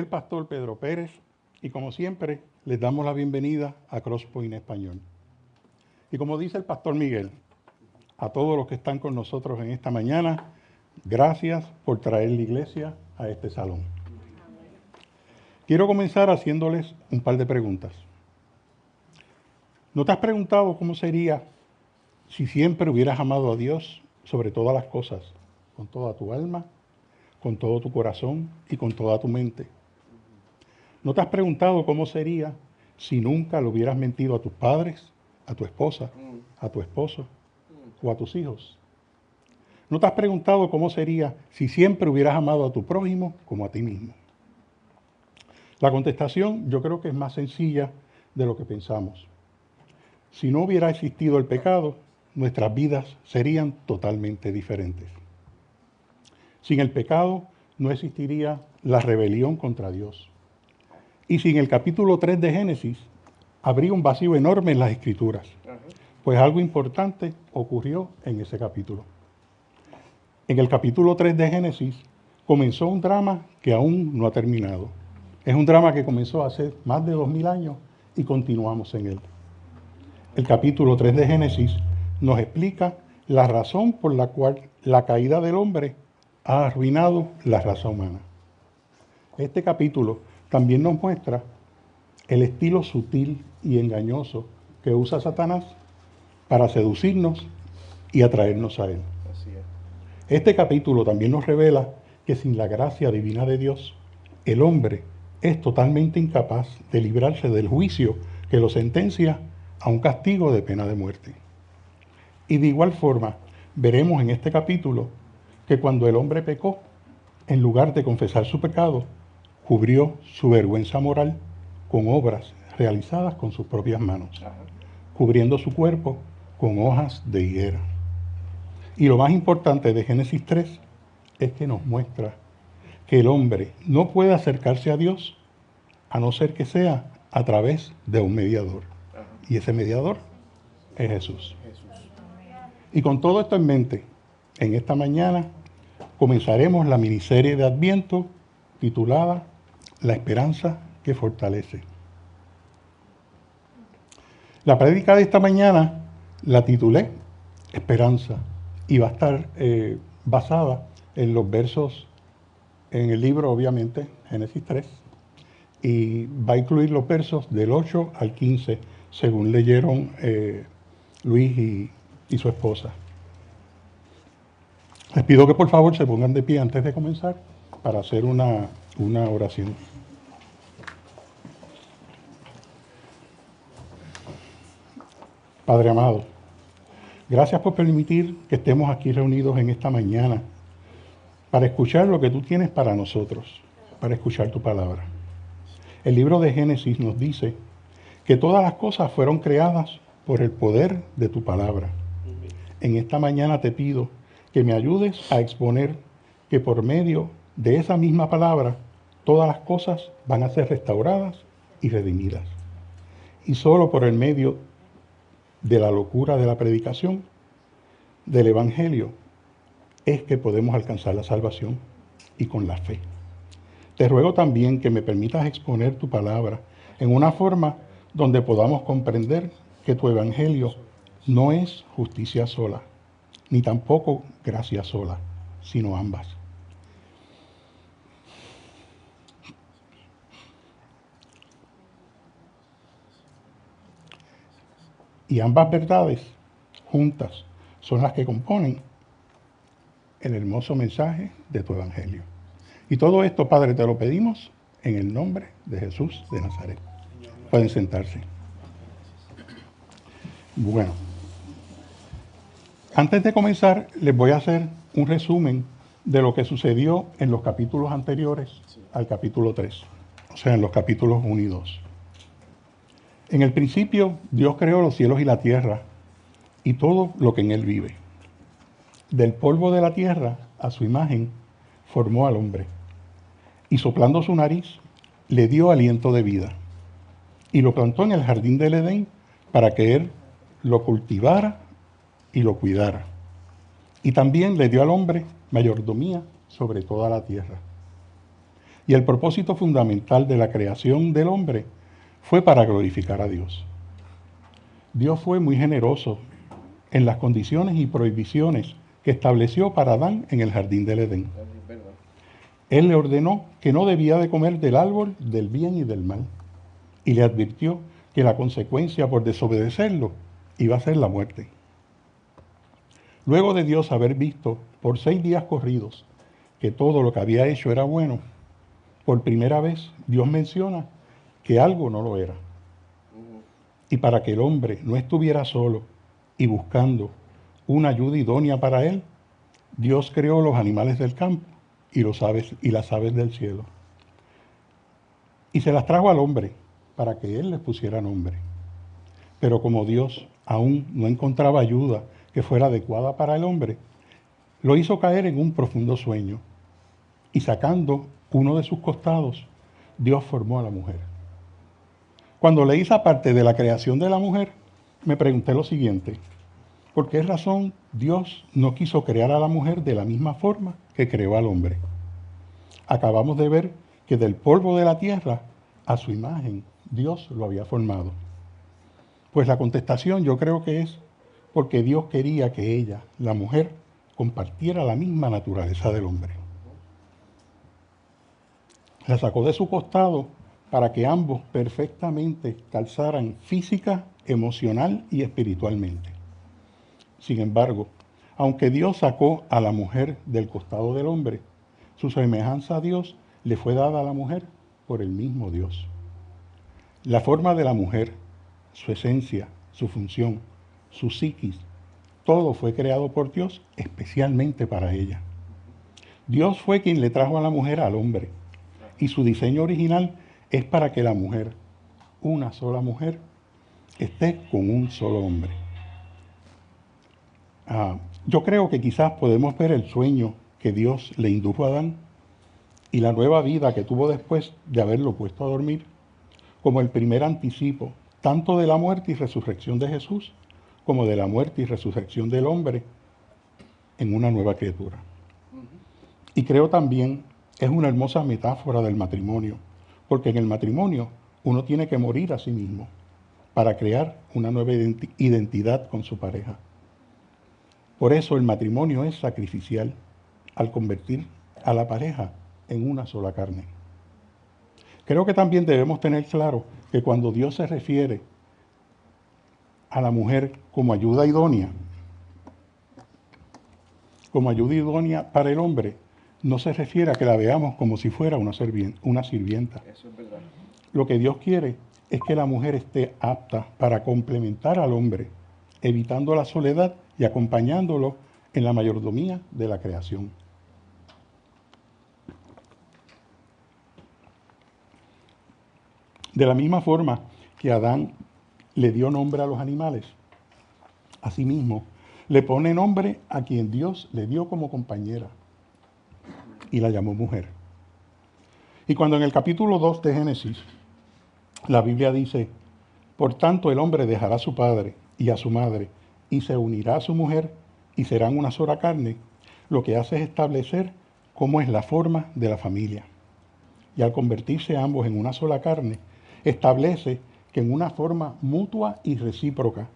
el pastor Pedro Pérez y como siempre les damos la bienvenida a Crosspoint Español. Y como dice el pastor Miguel, a todos los que están con nosotros en esta mañana, gracias por traer la iglesia a este salón. Quiero comenzar haciéndoles un par de preguntas. ¿No te has preguntado cómo sería si siempre hubieras amado a Dios sobre todas las cosas, con toda tu alma, con todo tu corazón y con toda tu mente? ¿No te has preguntado cómo sería si nunca le hubieras mentido a tus padres, a tu esposa, a tu esposo o a tus hijos? ¿No te has preguntado cómo sería si siempre hubieras amado a tu prójimo como a ti mismo? La contestación yo creo que es más sencilla de lo que pensamos. Si no hubiera existido el pecado, nuestras vidas serían totalmente diferentes. Sin el pecado no existiría la rebelión contra Dios. Y sin el capítulo 3 de Génesis, habría un vacío enorme en las Escrituras, pues algo importante ocurrió en ese capítulo. En el capítulo 3 de Génesis comenzó un drama que aún no ha terminado. Es un drama que comenzó hace más de 2000 años y continuamos en él. El capítulo 3 de Génesis nos explica la razón por la cual la caída del hombre ha arruinado la raza humana. Este capítulo también nos muestra el estilo sutil y engañoso que usa Satanás para seducirnos y atraernos a él. Este capítulo también nos revela que sin la gracia divina de Dios, el hombre es totalmente incapaz de librarse del juicio que lo sentencia a un castigo de pena de muerte. Y de igual forma, veremos en este capítulo que cuando el hombre pecó, en lugar de confesar su pecado, cubrió su vergüenza moral con obras realizadas con sus propias manos, cubriendo su cuerpo con hojas de higuera. Y lo más importante de Génesis 3 es que nos muestra que el hombre no puede acercarse a Dios a no ser que sea a través de un mediador. Y ese mediador es Jesús. Y con todo esto en mente, en esta mañana comenzaremos la miniserie de Adviento titulada La esperanza que fortalece. La prédica de esta mañana la titulé Esperanza y va a estar basada en los versos, en el libro obviamente, Génesis 3, y va a incluir los versos del 8 al 15, según leyeron Luis y su esposa. Les pido que por favor se pongan de pie antes de comenzar para hacer una oración. Padre amado, gracias por permitir que estemos aquí reunidos en esta mañana para escuchar lo que tú tienes para nosotros, para escuchar tu palabra. El libro de Génesis nos dice que todas las cosas fueron creadas por el poder de tu palabra. En esta mañana te pido que me ayudes a exponer que por medio de esa misma palabra todas las cosas van a ser restauradas y redimidas. Y solo por el medio de la locura de la predicación del Evangelio es que podemos alcanzar la salvación y con la fe. Te ruego también que me permitas exponer tu palabra en una forma donde podamos comprender que tu Evangelio no es justicia sola, ni tampoco gracia sola, sino ambas. Y ambas verdades juntas son las que componen el hermoso mensaje de tu Evangelio. Y todo esto, Padre, te lo pedimos en el nombre de Jesús de Nazaret. Pueden sentarse. Bueno, antes de comenzar, les voy a hacer un resumen de lo que sucedió en los capítulos anteriores al capítulo 3, o sea, en los capítulos 1 y 2. En el principio, Dios creó los cielos y la tierra y todo lo que en él vive. Del polvo de la tierra, a su imagen, formó al hombre. Y soplando su nariz, le dio aliento de vida. Y lo plantó en el jardín del Edén para que él lo cultivara y lo cuidara. Y también le dio al hombre mayordomía sobre toda la tierra. Y el propósito fundamental de la creación del hombre fue para glorificar a Dios. Dios fue muy generoso en las condiciones y prohibiciones que estableció para Adán en el jardín del Edén. Él le ordenó que no debía de comer del árbol del bien y del mal, y le advirtió que la consecuencia por desobedecerlo iba a ser la muerte. Luego de Dios haber visto por 6 días corridos que todo lo que había hecho era bueno, por primera vez Dios menciona que algo no lo era. Y para que el hombre no estuviera solo y buscando una ayuda idónea para él, Dios creó los animales del campo y las aves del cielo. Y se las trajo al hombre para que él les pusiera nombre. Pero como Dios aún no encontraba ayuda que fuera adecuada para el hombre, lo hizo caer en un profundo sueño. Y sacando uno de sus costados, Dios formó a la mujer. Cuando leí esa parte de la creación de la mujer, me pregunté lo siguiente: ¿por qué razón Dios no quiso crear a la mujer de la misma forma que creó al hombre? Acabamos de ver que del polvo de la tierra, a su imagen, Dios lo había formado. Pues la contestación yo creo que es porque Dios quería que ella, la mujer, compartiera la misma naturaleza del hombre. La sacó de su costado para que ambos perfectamente calzaran física, emocional y espiritualmente. Sin embargo, aunque Dios sacó a la mujer del costado del hombre, su semejanza a Dios le fue dada a la mujer por el mismo Dios. La forma de la mujer, su esencia, su función, su psiquis, todo fue creado por Dios especialmente para ella. Dios fue quien le trajo a la mujer al hombre, y su diseño original es para que la mujer, una sola mujer, esté con un solo hombre. Yo creo que quizás podemos ver el sueño que Dios le indujo a Adán y la nueva vida que tuvo después de haberlo puesto a dormir como el primer anticipo tanto de la muerte y resurrección de Jesús como de la muerte y resurrección del hombre en una nueva criatura. Y creo también es una hermosa metáfora del matrimonio, porque en el matrimonio uno tiene que morir a sí mismo para crear una nueva identidad con su pareja. Por eso el matrimonio es sacrificial al convertir a la pareja en una sola carne. Creo que también debemos tener claro que cuando Dios se refiere a la mujer como ayuda idónea para el hombre, no se refiere a que la veamos como si fuera una sirvienta. Eso es verdad. Lo que Dios quiere es que la mujer esté apta para complementar al hombre, evitando la soledad y acompañándolo en la mayordomía de la creación. De la misma forma que Adán le dio nombre a los animales, asimismo le pone nombre a quien Dios le dio como compañera y la llamó mujer. Y cuando en el capítulo 2 de Génesis la Biblia dice: por tanto el hombre dejará a su padre y a su madre y se unirá a su mujer y serán una sola carne, lo que hace es establecer cómo es la forma de la familia. Y al convertirse ambos en una sola carne, establece que en una forma mutua y recíproca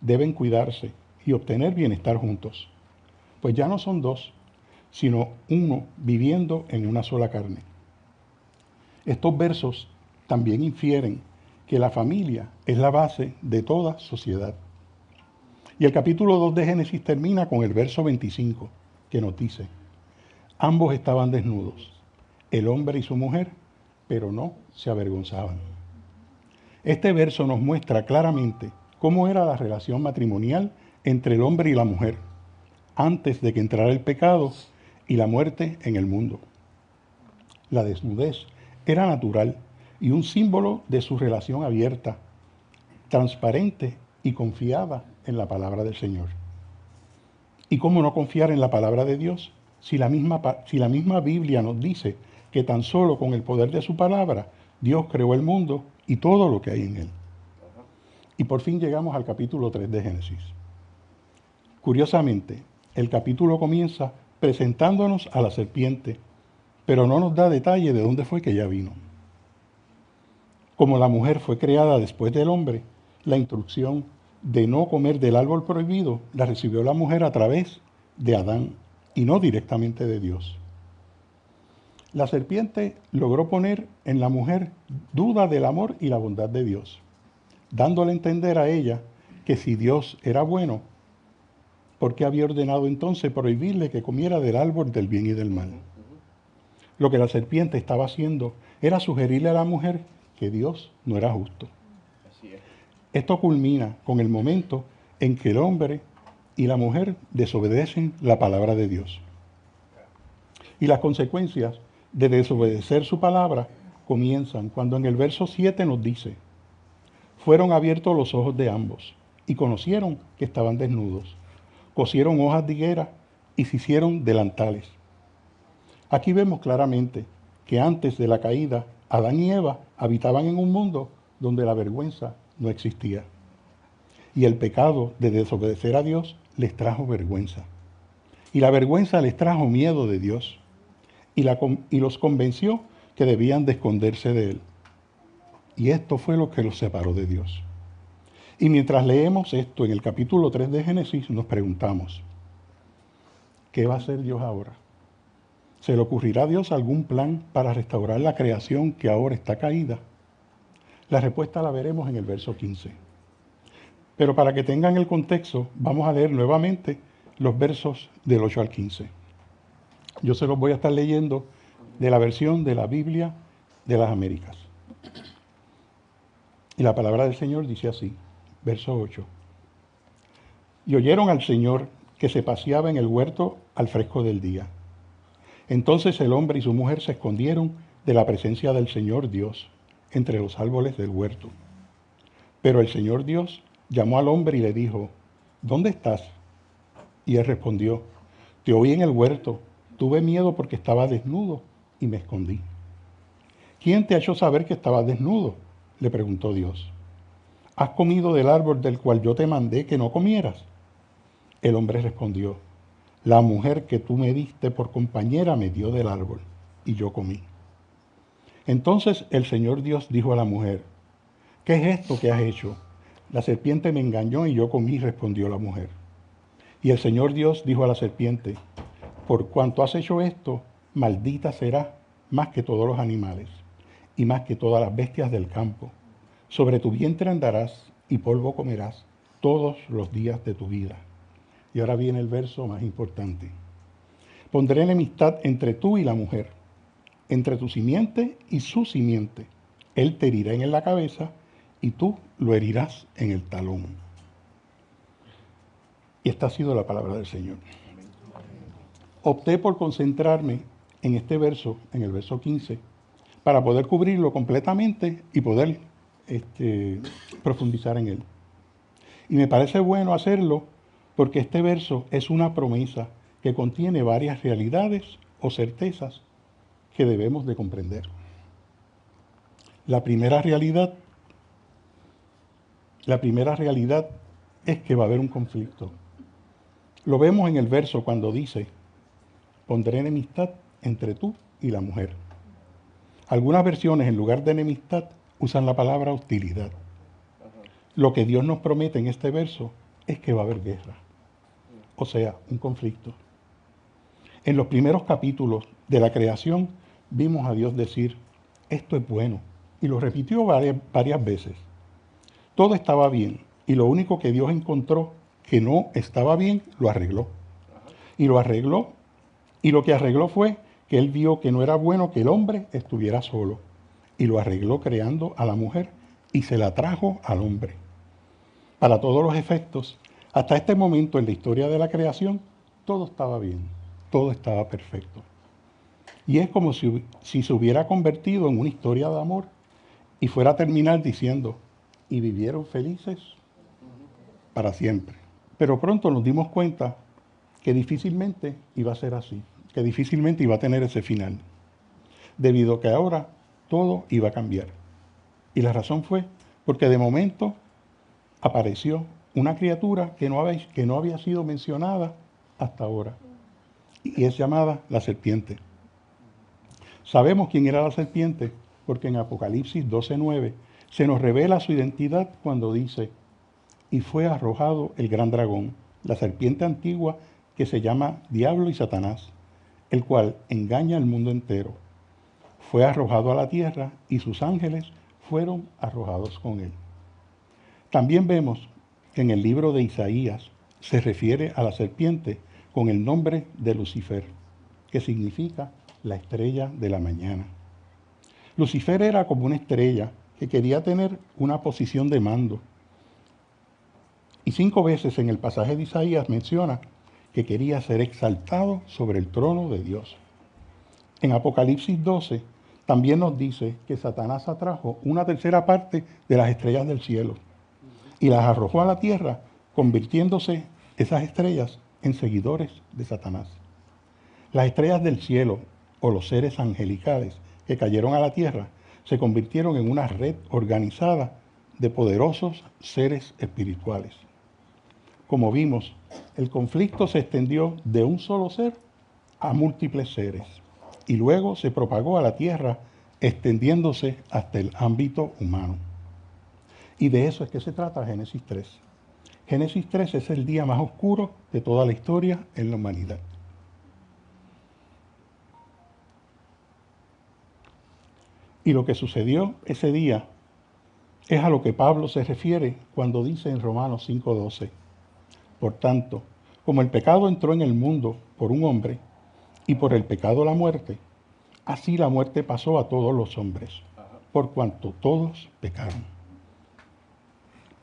deben cuidarse y obtener bienestar juntos. Pues ya no son dos, sino uno viviendo en una sola carne. Estos versos también infieren que la familia es la base de toda sociedad. Y el capítulo 2 de Génesis termina con el verso 25, que nos dice: ambos estaban desnudos, el hombre y su mujer, pero no se avergonzaban. Este verso nos muestra claramente cómo era la relación matrimonial entre el hombre y la mujer, antes de que entrara el pecado y la muerte en el mundo. La desnudez era natural y un símbolo de su relación abierta, transparente y confiada en la palabra del Señor. ¿Y cómo no confiar en la palabra de Dios si la misma Biblia nos dice que tan solo con el poder de su palabra Dios creó el mundo y todo lo que hay en él? Y por fin llegamos al capítulo 3 de Génesis. Curiosamente, el capítulo comienza presentándonos a la serpiente pero no nos da detalle de dónde fue que ella vino. Como la mujer fue creada después del hombre, la instrucción de no comer del árbol prohibido la recibió la mujer a través de Adán y no directamente de Dios. La serpiente logró poner en la mujer duda del amor y la bondad de Dios, dándole a entender a ella que si Dios era bueno, ¿por qué había ordenado entonces prohibirle que comiera del árbol del bien y del mal? Lo que la serpiente estaba haciendo era sugerirle a la mujer que Dios no era justo. Así es. Esto culmina con el momento en que el hombre y la mujer desobedecen la palabra de Dios. Y las consecuencias de desobedecer su palabra comienzan cuando en el verso 7 nos dice: fueron abiertos los ojos de ambos y conocieron que estaban desnudos. Cosieron hojas de higuera y se hicieron delantales. Aquí vemos claramente que antes de la caída, Adán y Eva habitaban en un mundo donde la vergüenza no existía. Y el pecado de desobedecer a Dios les trajo vergüenza. Y la vergüenza les trajo miedo de Dios. Y los convenció que debían de esconderse de Él. Y esto fue lo que los separó de Dios. Y mientras leemos esto en el capítulo 3 de Génesis, nos preguntamos, ¿qué va a hacer Dios ahora? ¿Se le ocurrirá a Dios algún plan para restaurar la creación que ahora está caída? La respuesta la veremos en el verso 15. Pero para que tengan el contexto, vamos a leer nuevamente los versos del 8 al 15. Yo se los voy a estar leyendo de la versión de la Biblia de las Américas. Y la palabra del Señor dice así, verso 8. Y oyeron al Señor que se paseaba en el huerto al fresco del día. Entonces el hombre y su mujer se escondieron de la presencia del Señor Dios entre los árboles del huerto. Pero el Señor Dios llamó al hombre y le dijo, ¿dónde estás? Y él respondió, te oí en el huerto, tuve miedo porque estaba desnudo y me escondí. ¿Quién te ha hecho saber que estabas desnudo? Le preguntó Dios. ¿Has comido del árbol del cual yo te mandé que no comieras? El hombre respondió, la mujer que tú me diste por compañera me dio del árbol y yo comí. Entonces el Señor Dios dijo a la mujer, ¿qué es esto que has hecho? La serpiente me engañó y yo comí, respondió la mujer. Y el Señor Dios dijo a la serpiente, por cuanto has hecho esto, maldita serás más que todos los animales y más que todas las bestias del campo. Sobre tu vientre andarás y polvo comerás todos los días de tu vida. Y ahora viene el verso más importante. Pondré enemistad entre tú y la mujer, entre tu simiente y su simiente. Él te herirá en la cabeza y tú lo herirás en el talón. Y esta ha sido la palabra del Señor. Opté por concentrarme en este verso, en el verso 15, para poder cubrirlo completamente y poder profundizar en él. Y me parece bueno hacerlo porque este verso es una promesa que contiene varias realidades o certezas que debemos de comprender. La primera realidad es que va a haber un conflicto. Lo vemos en el verso cuando dice, pondré enemistad entre tú y la mujer. Algunas versiones en lugar de enemistad usan la palabra hostilidad. Lo que Dios nos promete en este verso es que va a haber guerra, o sea, un conflicto. En los primeros capítulos de la creación vimos a Dios decir, esto es bueno, y lo repitió varias veces. Todo estaba bien, y lo único que Dios encontró que no estaba bien, lo arregló. Y lo arregló, y lo que arregló fue que Él vio que no era bueno que el hombre estuviera solo, y lo arregló creando a la mujer, y se la trajo al hombre. Para todos los efectos, hasta este momento en la historia de la creación, todo estaba bien, todo estaba perfecto. Y es como si se hubiera convertido en una historia de amor y fuera a terminar diciendo, y vivieron felices para siempre. Pero pronto nos dimos cuenta que difícilmente iba a ser así, que difícilmente iba a tener ese final, debido a que ahora todo iba a cambiar. Y la razón fue porque de momento apareció una criatura que no había sido mencionada hasta ahora, y es llamada la serpiente. Sabemos quién era la serpiente porque en Apocalipsis 12:9 se nos revela su identidad cuando dice: y fue arrojado el gran dragón, la serpiente antigua que se llama Diablo y Satanás, el cual engaña al mundo entero. Fue arrojado a la tierra y sus ángeles fueron arrojados con él. También vemos que en el libro de Isaías se refiere a la serpiente con el nombre de Lucifer, que significa la estrella de la mañana. Lucifer era como una estrella que quería tener una posición de mando. Y 5 veces en el pasaje de Isaías menciona que quería ser exaltado sobre el trono de Dios. En Apocalipsis 12 también nos dice que Satanás atrajo una tercera parte de las estrellas del cielo y las arrojó a la tierra, convirtiéndose esas estrellas en seguidores de Satanás. Las estrellas del cielo, o los seres angelicales que cayeron a la tierra, se convirtieron en una red organizada de poderosos seres espirituales. Como vimos, el conflicto se extendió de un solo ser a múltiples seres y luego se propagó a la tierra, extendiéndose hasta el ámbito humano. Y de eso es que se trata Génesis 3. Génesis 3 es el día más oscuro de toda la historia en la humanidad. Y lo que sucedió ese día es a lo que Pablo se refiere cuando dice en Romanos 5:12: por tanto, como el pecado entró en el mundo por un hombre, y por el pecado la muerte, así la muerte pasó a todos los hombres, por cuanto todos pecaron.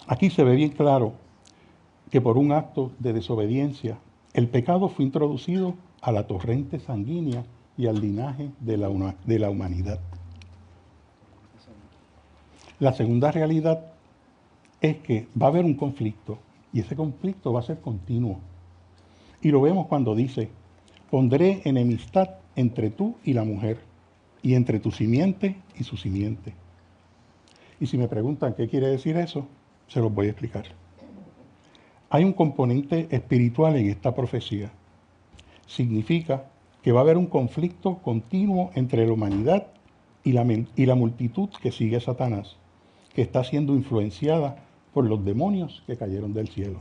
Aquí se ve bien claro que por un acto de desobediencia, el pecado fue introducido a la torrente sanguínea y al linaje de la humanidad. La segunda realidad es que va a haber un conflicto, y ese conflicto va a ser continuo. Y lo vemos cuando dice: pondré enemistad entre tú y la mujer, y entre tu simiente y su simiente. Y si me preguntan qué quiere decir eso, se los voy a explicar. Hay un componente espiritual en esta profecía. Significa que va a haber un conflicto continuo entre la humanidad y la multitud que sigue a Satanás, que está siendo influenciada por los demonios que cayeron del cielo.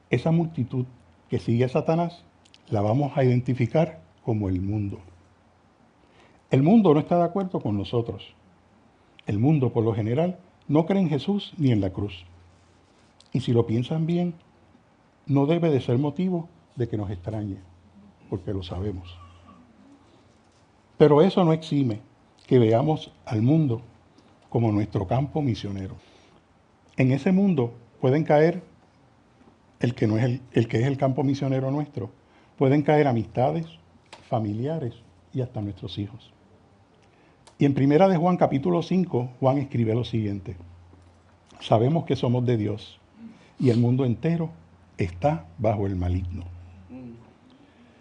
Esa multitud que sigue a Satanás la vamos a identificar como el mundo. El mundo no está de acuerdo con nosotros. El mundo, por lo general, no cree en Jesús ni en la cruz. Y si lo piensan bien, no debe de ser motivo de que nos extrañe, porque lo sabemos. Pero eso no exime que veamos al mundo como nuestro campo misionero. En ese mundo pueden caer el que es el campo misionero nuestro. Pueden caer amistades, familiares y hasta nuestros hijos. Y en Primera de Juan capítulo 5, Juan escribe lo siguiente: sabemos que somos de Dios y el mundo entero está bajo el maligno.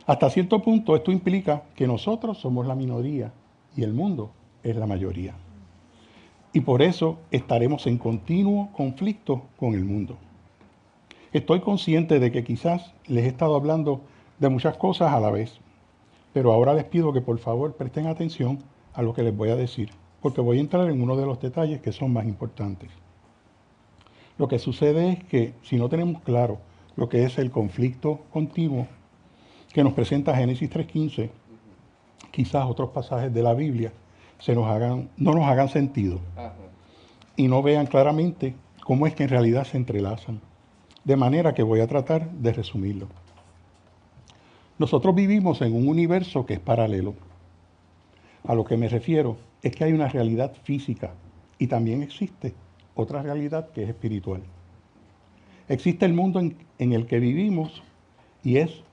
Hasta cierto punto esto implica que nosotros somos la minoría y el mundo es la mayoría. Y por eso estaremos en continuo conflicto con el mundo. Estoy consciente de que quizás les he estado hablando de muchas cosas a la vez, pero ahora les pido que por favor presten atención a lo que les voy a decir, porque voy a entrar en uno de los detalles que son más importantes. Lo que sucede es que si no tenemos claro lo que es el conflicto continuo que nos presenta Génesis 3:15, quizás otros pasajes de la Biblia no nos hagan sentido y no vean claramente cómo es que en realidad se entrelazan. De manera que voy a tratar de resumirlo. Nosotros vivimos en un universo que es paralelo. A lo que me refiero es que hay una realidad física y también existe otra realidad que es espiritual. Existe el mundo en el que vivimos y es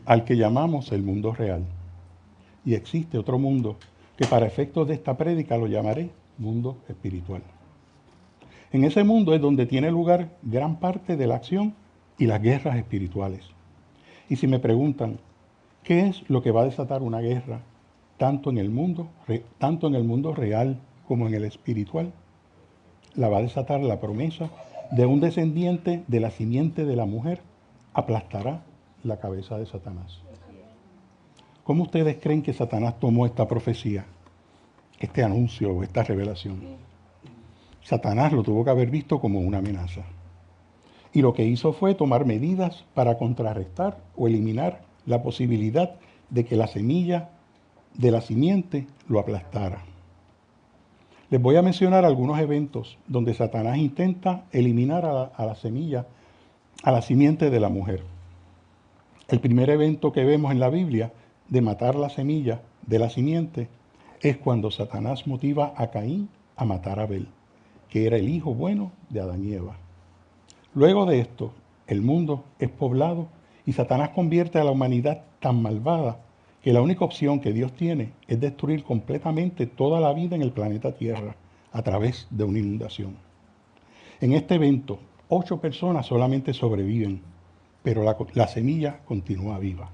al que llamamos el mundo real. Y existe otro mundo que para efectos de esta prédica lo llamaré mundo espiritual. En ese mundo es donde tiene lugar gran parte de la acción y las guerras espirituales. Y si me preguntan, ¿qué es lo que va a desatar una guerra tanto en el mundo real como en el espiritual? La va a desatar la promesa de un descendiente de la simiente de la mujer aplastará la cabeza de Satanás. ¿Cómo ustedes creen que Satanás tomó esta profecía, este anuncio o esta revelación? Satanás lo tuvo que haber visto como una amenaza. Y lo que hizo fue tomar medidas para contrarrestar o eliminar la posibilidad de que la semilla de la simiente lo aplastara. Les voy a mencionar algunos eventos donde Satanás intenta eliminar a la semilla, a la simiente de la mujer. El primer evento que vemos en la Biblia de matar la semilla de la simiente es cuando Satanás motiva a Caín a matar a Abel, que era el hijo bueno de Adán y Eva. Luego de esto, el mundo es poblado y Satanás convierte a la humanidad tan malvada que la única opción que Dios tiene es destruir completamente toda la vida en el planeta Tierra a través de una inundación. En este evento, 8 personas solamente sobreviven, pero la semilla continúa viva.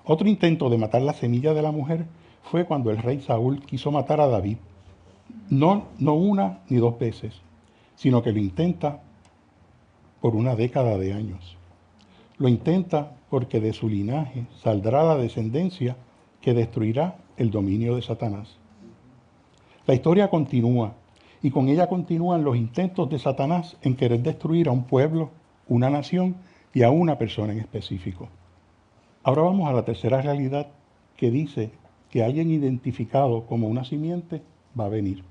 Otro intento de matar la semilla de la mujer fue cuando el rey Saúl quiso matar a David. No una ni 2 veces, sino que lo intenta por una década de años. Lo intenta porque de su linaje saldrá la descendencia que destruirá el dominio de Satanás. La historia continúa y con ella continúan los intentos de Satanás en querer destruir a un pueblo, una nación y a una persona en específico. Ahora vamos a la tercera realidad que dice que alguien identificado como una simiente va a venir.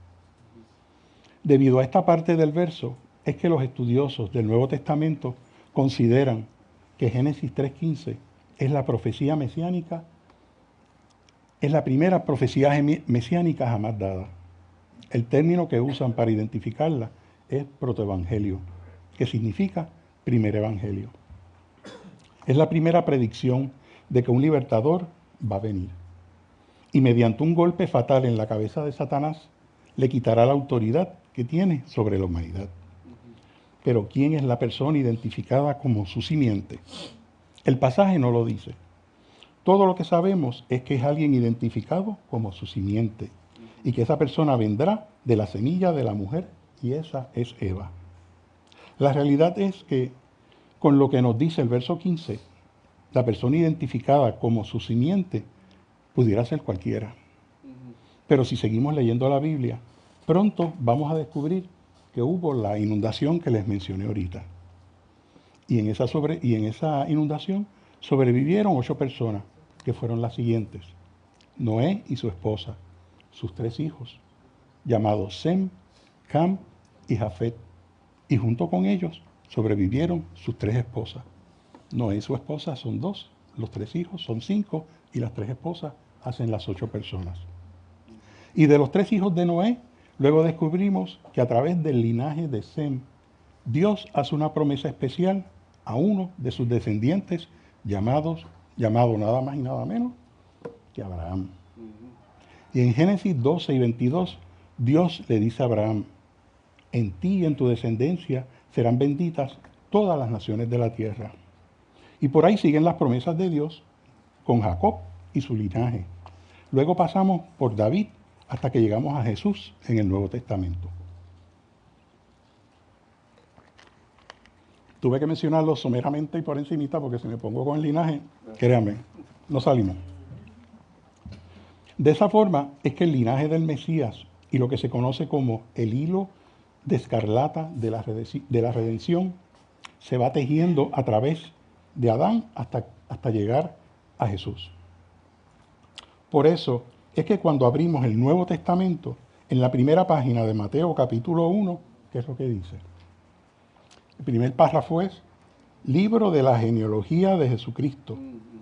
Debido a esta parte del verso es que los estudiosos del Nuevo Testamento consideran que Génesis 3:15 es la profecía mesiánica, es la primera profecía mesiánica jamás dada. El término que usan para identificarla es protoevangelio, que significa primer evangelio. Es la primera predicción de que un libertador va a venir. Y mediante un golpe fatal en la cabeza de Satanás, le quitará la autoridad que tiene sobre la humanidad. Pero ¿quién es la persona identificada como su simiente? El pasaje no lo dice. Todo lo que sabemos es que es alguien identificado como su simiente y que esa persona vendrá de la semilla de la mujer y esa es Eva. La realidad es que con lo que nos dice el verso 15, la persona identificada como su simiente pudiera ser cualquiera. Pero si seguimos leyendo la Biblia, pronto vamos a descubrir que hubo la inundación que les mencioné ahorita. Y en esa inundación sobrevivieron 8 personas, que fueron las siguientes: Noé y su esposa, sus 3 hijos, llamados Sem, Cam y Jafet. Y junto con ellos sobrevivieron sus 3 esposas. Noé y su esposa son 2, los 3 hijos son 5 y las 3 esposas hacen las 8 personas. Y de los 3 hijos de Noé, luego descubrimos que a través del linaje de Sem, Dios hace una promesa especial a uno de sus descendientes llamado nada más y nada menos que Abraham. Y en Génesis 12 y 22, Dios le dice a Abraham: en ti y en tu descendencia serán benditas todas las naciones de la tierra. Y por ahí siguen las promesas de Dios con Jacob y su linaje. Luego pasamos por David hasta que llegamos a Jesús en el Nuevo Testamento. Tuve que mencionarlo someramente y por encimita porque si me pongo con el linaje, créanme, no salimos. De esa forma es que el linaje del Mesías y lo que se conoce como el hilo de escarlata de la redención se va tejiendo a través de Adán hasta llegar a Jesús. Por eso es que cuando abrimos el Nuevo Testamento, en la primera página de Mateo capítulo 1, ¿qué es lo que dice? El primer párrafo es: libro de la genealogía de Jesucristo,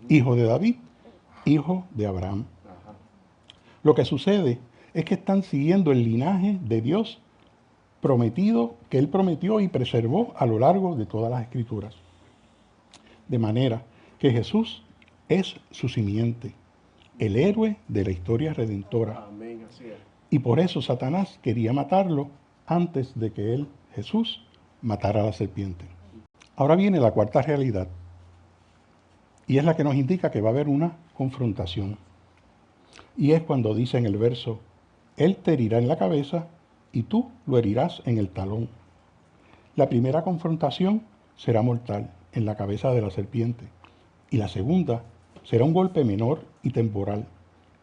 hijo de David, hijo de Abraham. Lo que sucede es que están siguiendo el linaje de Dios prometido, que Él prometió y preservó a lo largo de todas las Escrituras. De manera que Jesús es su simiente, el héroe de la historia redentora. Amén, así es. Y por eso Satanás quería matarlo antes de que Jesús, matara a la serpiente. Ahora viene la cuarta realidad, y es la que nos indica que va a haber una confrontación. Y es cuando dice en el verso: Él te herirá en la cabeza y tú lo herirás en el talón. La primera confrontación será mortal, en la cabeza de la serpiente, y la segunda Será un golpe menor y temporal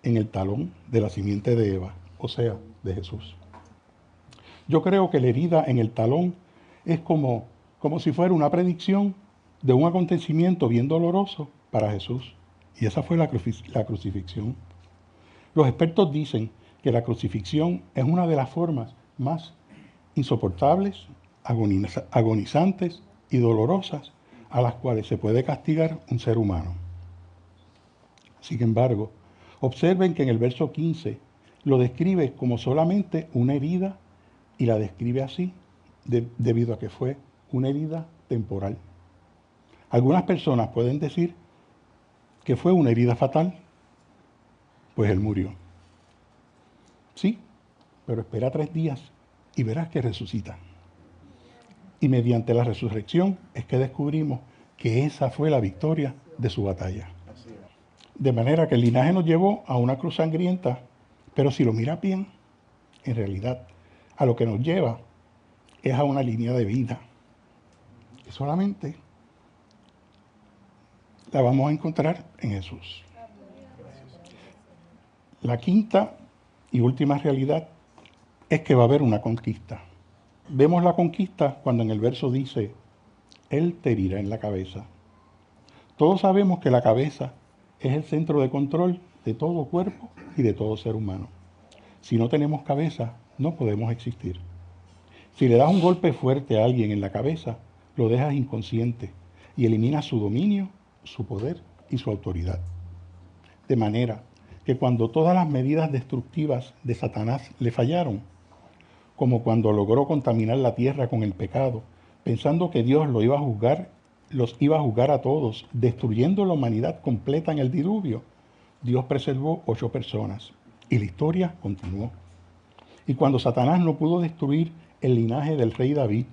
en el talón de la simiente de Eva, o sea, de Jesús. Yo creo que la herida en el talón es como si fuera una predicción de un acontecimiento bien doloroso para Jesús. Y esa fue la crucifixión. Los expertos dicen que la crucifixión es una de las formas más insoportables, agonizantes y dolorosas a las cuales se puede castigar un ser humano. Sin embargo, observen que en el verso 15 lo describe como solamente una herida y la describe así debido a que fue una herida temporal. Algunas personas pueden decir que fue una herida fatal, pues él murió. Sí, pero espera 3 días y verás que resucita. Y mediante la resurrección es que descubrimos que esa fue la victoria de su batalla. De manera que el linaje nos llevó a una cruz sangrienta, pero si lo miras bien, en realidad a lo que nos lleva es a una línea de vida. Que solamente la vamos a encontrar en Jesús. La quinta y última realidad es que va a haber una conquista. Vemos la conquista cuando en el verso dice, Él te herirá en la cabeza. Todos sabemos que la cabeza es el centro de control de todo cuerpo y de todo ser humano. Si no tenemos cabeza, no podemos existir. Si le das un golpe fuerte a alguien en la cabeza, lo dejas inconsciente y eliminas su dominio, su poder y su autoridad. De manera que cuando todas las medidas destructivas de Satanás le fallaron, como cuando logró contaminar la tierra con el pecado, pensando que Dios los iba a juzgar a todos, destruyendo la humanidad completa en el diluvio, Dios preservó 8 personas y la historia continuó. Y cuando Satanás no pudo destruir el linaje del rey David,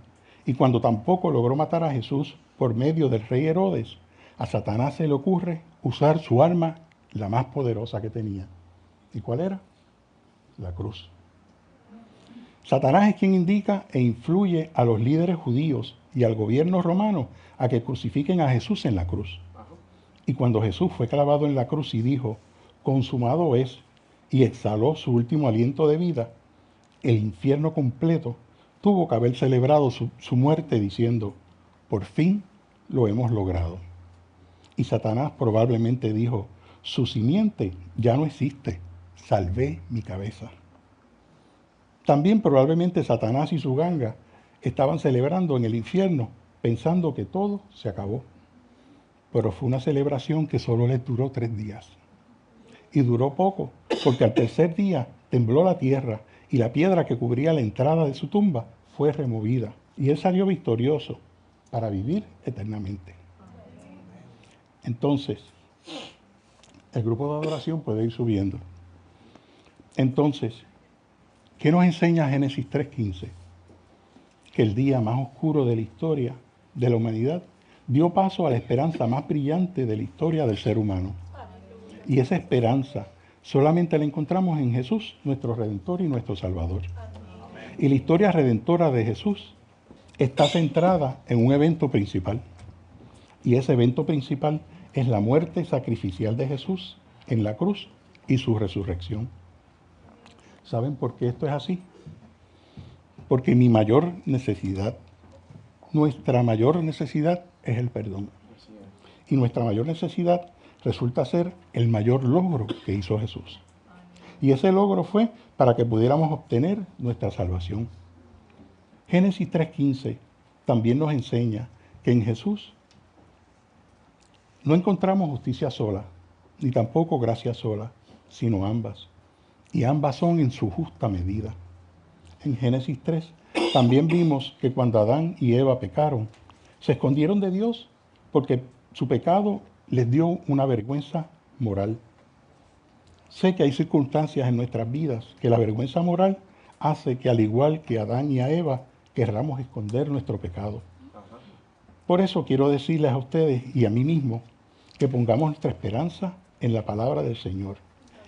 y cuando tampoco logró matar a Jesús por medio del rey Herodes, a Satanás se le ocurre usar su arma, la más poderosa que tenía. ¿Y cuál era? La cruz. Satanás es quien indica e influye a los líderes judíos y al gobierno romano a que crucifiquen a Jesús en la cruz. Y cuando Jesús fue clavado en la cruz y dijo, consumado es, y exhaló su último aliento de vida, el infierno completo tuvo que haber celebrado su muerte diciendo, por fin lo hemos logrado. Y Satanás probablemente dijo, su simiente ya no existe, salvé mi cabeza. También probablemente Satanás y su ganga estaban celebrando en el infierno, pensando que todo se acabó. Pero fue una celebración que solo les duró 3 días. Y duró poco, porque al tercer día tembló la tierra y la piedra que cubría la entrada de su tumba fue removida. Y él salió victorioso para vivir eternamente. Entonces, el grupo de adoración puede ir subiendo. Entonces, ¿qué nos enseña Génesis 3:15? Que el día más oscuro de la historia de la humanidad dio paso a la esperanza más brillante de la historia del ser humano. Y esa esperanza solamente la encontramos en Jesús, nuestro Redentor y nuestro Salvador. Y la historia redentora de Jesús está centrada en un evento principal. Y ese evento principal es la muerte sacrificial de Jesús en la cruz y su resurrección. ¿Saben por qué esto es así? Porque mi mayor necesidad, nuestra mayor necesidad es el perdón. Y nuestra mayor necesidad resulta ser el mayor logro que hizo Jesús. Y ese logro fue para que pudiéramos obtener nuestra salvación. Génesis 3:15 también nos enseña que en Jesús no encontramos justicia sola, ni tampoco gracia sola, sino ambas. Y ambas son en su justa medida. En Génesis 3 también vimos que cuando Adán y Eva pecaron, se escondieron de Dios porque su pecado les dio una vergüenza moral. Sé que hay circunstancias en nuestras vidas que la vergüenza moral hace que, al igual que Adán y a Eva, querramos esconder nuestro pecado. Por eso quiero decirles a ustedes y a mí mismo que pongamos nuestra esperanza en la palabra del Señor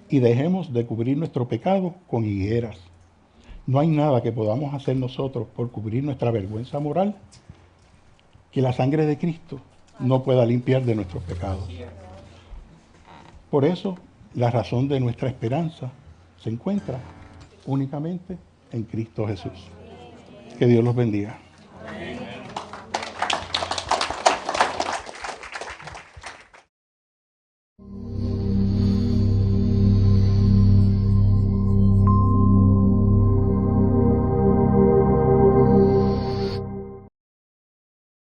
y dejemos de cubrir nuestro pecado con higueras. No hay nada que podamos hacer nosotros por cubrir nuestra vergüenza moral que la sangre de Cristo no pueda limpiar de nuestros pecados. Por eso, la razón de nuestra esperanza se encuentra únicamente en Cristo Jesús. Que Dios los bendiga.